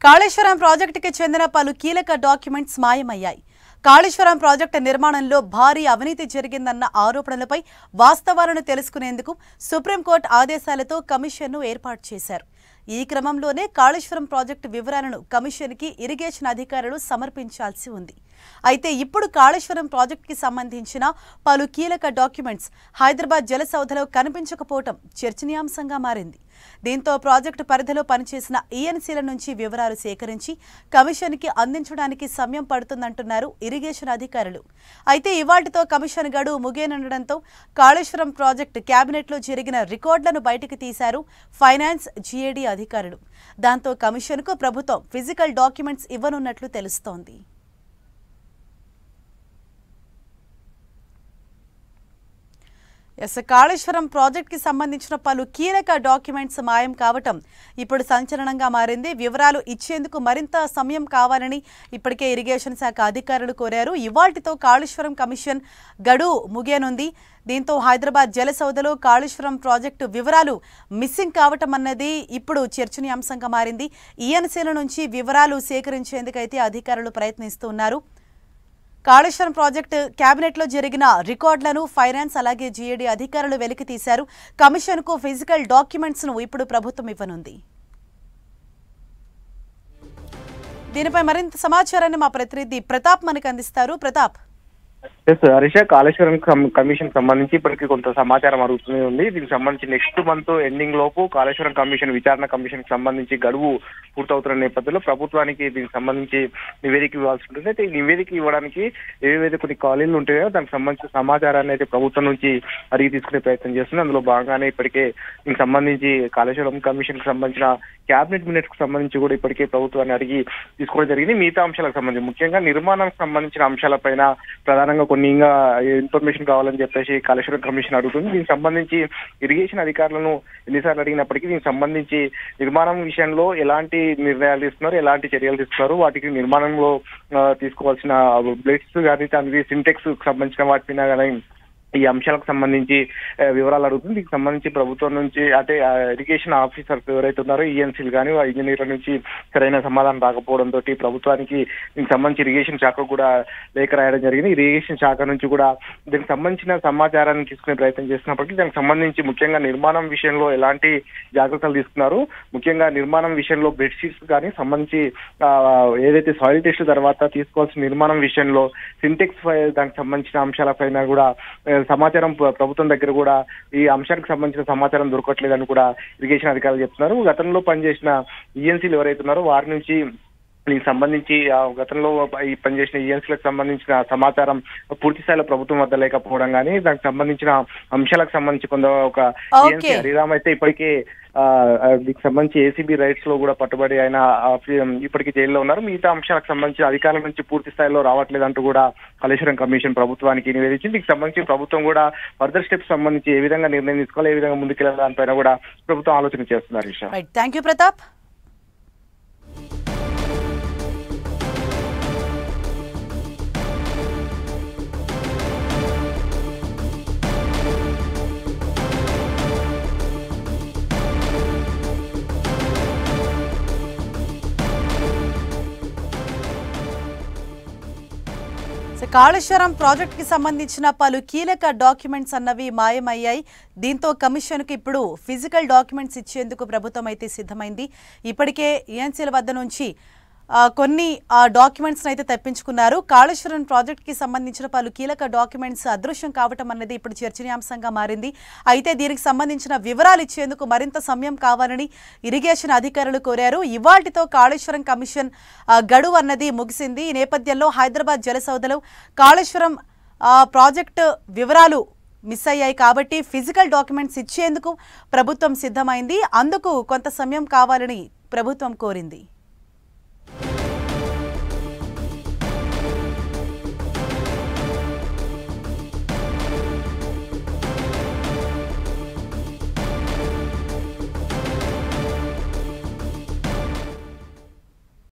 కాళేశ్వరం ప్రాజెక్టుకి చెందిన పలు కీలక డాక్యుమెంట్స్ మాయమయ్యాయి. కాళేశ్వరం ప్రాజెక్టు నిర్మాణంలో భారీ అవినీతి జరిగిందన్న ఆరోపణలపై వాస్తవాలను తెలుసుకునేందుకు సుప్రీంకోర్టు ఆదేశాలతో కమిషన్ను ఏర్పాటు చేశారు. ఈ క్రమంలోనే కాళేశ్వరం ప్రాజెక్టు వివరాలను కమిషన్కి ఇరిగేషన్ అధికారులు సమర్పించాల్సి ఉంది. అయితే ఇప్పుడు కాళేశ్వరం ప్రాజెక్టుకి సంబంధించిన పలు కీలక డాక్యుమెంట్స్ హైదరాబాద్ జలసౌధలో కనిపించకపోవడం చర్చనీయాంశంగా మారింది. దీంతో ప్రాజెక్టు పరిధిలో పనిచేసిన ఈఎన్సీల నుంచి వివరాలు సేకరించి కమిషన్కి అందించడానికి సమయం పడుతుందంటున్నారు ఇరిగేషన్ అధికారులు. అయితే ఇవాళ్టితో కమిషన్ గడువు ముగియనుండటంతో కాళేశ్వరం ప్రాజెక్టు కేబినెట్లో జరిగిన రికార్డులను బయటకు తీశారు ఫైనాన్స్ జీఏడీ అధికారులు. దాంతో కమిషన్కు ప్రభుత్వం ఫిజికల్ డాక్యుమెంట్స్ ఇవ్వనున్నట్లు తెలుస్తోంది. కాళేశ్వరం ప్రాజెక్టుకి సంబంధించిన పలు కీలక డాక్యుమెంట్స్ మాయం కావటం ఇప్పుడు సంచలనంగా మారింది. వివరాలు ఇచ్చేందుకు మరింత సమయం కావాలని ఇప్పటికే ఇరిగేషన్ శాఖ అధికారులు కోరారు. ఇవాల్టితో కాళేశ్వరం కమిషన్ గడువు ముగియనుంది. దీంతో హైదరాబాద్ జలసౌధలో కాళేశ్వరం ప్రాజెక్టు వివరాలు మిస్సింగ్ కావటం అన్నది ఇప్పుడు చర్చనీయాంశంగా మారింది. ఈఎన్సీల నుంచి వివరాలు సేకరించేందుకైతే అధికారులు ప్రయత్నిస్తున్నారు. కాళేశ్వరం ప్రాజెక్టు కేబినెట్లో జరిగిన రికార్డులను ఫైనాన్స్ అలాగే జీఏడీ అధికారులు వెలికి తీశారు. కమిషన్కు ఫిజికల్ డాక్యుమెంట్స్ను ఇప్పుడు ప్రభుత్వం ఇవ్వనుంది. దీనిపై మరింత సమాచారాన్ని మా ప్రతినిధి ప్రతాప్ మనకు అందిస్తారు. ప్రతాప్. హరీష, కాళేశ్వరం కమిషన్ సంబంధించి ఇప్పటికీ కొంత సమాచారం అడుగుతూనే ఉంది. దీనికి సంబంధించి నెక్స్ట్ మంత్ ఎండింగ్ లోపు కాళేశ్వరం కమిషన్ విచారణ కమిషన్ కి సంబంధించి గడువు పూర్తవుతున్న నేపథ్యంలో ప్రభుత్వానికి దీనికి సంబంధించి నివేదిక ఇవ్వాల్సి ఉంటుంది. అయితే ఈ నివేదిక ఇవ్వడానికి ఏవైతే కొన్ని ఖాళీలు ఉంటాయో దానికి సంబంధించిన సమాచారాన్ని అయితే ప్రభుత్వం నుంచి అడిగి తీసుకునే ప్రయత్నం చేస్తుంది. అందులో భాగంగానే ఇప్పటికే దీనికి సంబంధించి కాళేశ్వరం కమిషన్ కి సంబంధించిన క్యాబినెట్ మినిట్స్ కు సంబంధించి కూడా ఇప్పటికే ప్రభుత్వాన్ని అడిగి తీసుకోవడం జరిగింది. మిగతా అంశాలకు సంబంధించి ముఖ్యంగా నిర్మాణానికి సంబంధించిన అంశాలపైన ప్రధానంగా కొన్ని ఇంకా ఇన్ఫర్మేషన్ కావాలని చెప్పేసి కాళేశ్వరం కమిషన్ అడుగుతుంది. దీనికి సంబంధించి ఇరిగేషన్ అధికారులను ఎన్నిసార్లు అడిగినప్పటికీ దీనికి సంబంధించి నిర్మాణం విషయంలో ఎలాంటి నిర్ణయాలు తీసుకున్నారు, ఎలాంటి చర్యలు తీసుకున్నారు, వాటికి నిర్మాణంలో తీసుకోవాల్సిన బ్లెడ్స్ కానీ దానికి సింటెక్స్ సంబంధించిన వాటిపైన కానీ ఈ అంశాలకు సంబంధించి వివరాలు అడుగుతుంది. దీనికి సంబంధించి ప్రభుత్వం నుంచి అంటే ఇరిగేషన్ ఆఫీసర్స్ ఎవరైతే ఉన్నారో ఈఎన్సీలు కానీ ఇంజనీర్ల నుంచి సరైన సమాధానం రాకపోవడంతో ప్రభుత్వానికి దీనికి సంబంధించి ఇరిగేషన్ శాఖకు కూడా లేఖ రాయడం జరిగింది. ఇరిగేషన్ శాఖ నుంచి కూడా దీనికి సంబంధించిన సమాచారాన్ని తీసుకునే ప్రయత్నం చేస్తున్నప్పటికీ దానికి సంబంధించి ముఖ్యంగా నిర్మాణం విషయంలో ఎలాంటి జాగ్రత్తలు తీసుకున్నారు, ముఖ్యంగా నిర్మాణం విషయంలో బెడ్షీట్స్ కానీ సంబంధించి ఏదైతే సాయిల్ టెస్ట్ తర్వాత తీసుకోవాల్సిన నిర్మాణం విషయంలో సింటెక్స్ దానికి సంబంధించిన అంశాలపైన కూడా సమాచారం ప్రభుత్వం దగ్గర కూడా ఈ అంశానికి సంబంధించిన సమాచారం దొరకట్లేదని కూడా ఇరిగేషన్ అధికారులు చెప్తున్నారు. గతంలో పనిచేసిన ఈఎన్సీలు ఎవరైతే ఉన్నారో వారి నుంచి దీనికి సంబంధించి గతంలో ఈ పనిచేసిన ఈఎన్సీలకు సంబంధించిన సమాచారం పూర్తి స్థాయిలో ప్రభుత్వం వద్ద లేకపోవడం కానీ దానికి సంబంధించిన అంశాలకు సంబంధించి కొంత ఒక ఈఎన్సీ హరిరామ్ అయితే ఇప్పటికే దీనికి సంబంధించి ఏసీబీ రైట్స్ లో కూడా పట్టుబడి ఆయన ఇప్పటికీ జైల్లో ఉన్నారు. మిగతా అంశాలకు సంబంధించి అధికారుల నుంచి పూర్తి స్థాయిలో రావట్లేదంటూ కూడా కాళేశ్వరం కమిషన్ ప్రభుత్వానికి నివేదించింది. దీనికి సంబంధించి ప్రభుత్వం కూడా ఫర్దర్ స్టెప్స్ సంబంధించి ఏ విధంగా నిర్ణయం తీసుకోవాలి, ఏ విధంగా ముందుకెళ్లాలి దానిపైన కూడా ప్రభుత్వం ఆలోచన చేస్తున్నారు. Thank you Pratap. కాళేశ్వరం ప్రాజెక్టుకి సంబంధించిన పలు కీలక డాక్యుమెంట్స్ అన్నవి మాయమయ్యాయి. దీంతో కమిషన్కి ఇప్పుడు ఫిజికల్ డాక్యుమెంట్స్ ఇచ్చేందుకు ప్రభుత్వం అయితే సిద్ధమైంది. ఇప్పటికే ఈఎన్సీల వద్ద నుంచి కొన్ని డాక్యుమెంట్స్ అయితే తెప్పించుకున్నారు. కాళేశ్వరం ప్రాజెక్టుకి సంబంధించిన పలు కీలక డాక్యుమెంట్స్ అదృశ్యం కావటం అన్నది ఇప్పుడు చర్చనీయాంశంగా మారింది. అయితే దీనికి సంబంధించిన వివరాలు ఇచ్చేందుకు మరింత సమయం కావాలని ఇరిగేషన్ అధికారులు కోరారు. ఇవాల్టితో కాళేశ్వరం కమిషన్ గడువు అన్నది ముగిసింది. ఈ నేపథ్యంలో హైదరాబాద్ జలసౌధలో కాళేశ్వరం ప్రాజెక్టు వివరాలు మిస్ అయ్యాయి కాబట్టి ఫిజికల్ డాక్యుమెంట్స్ ఇచ్చేందుకు ప్రభుత్వం సిద్ధమైంది. అందుకు కొంత సమయం కావాలని ప్రభుత్వం కోరింది.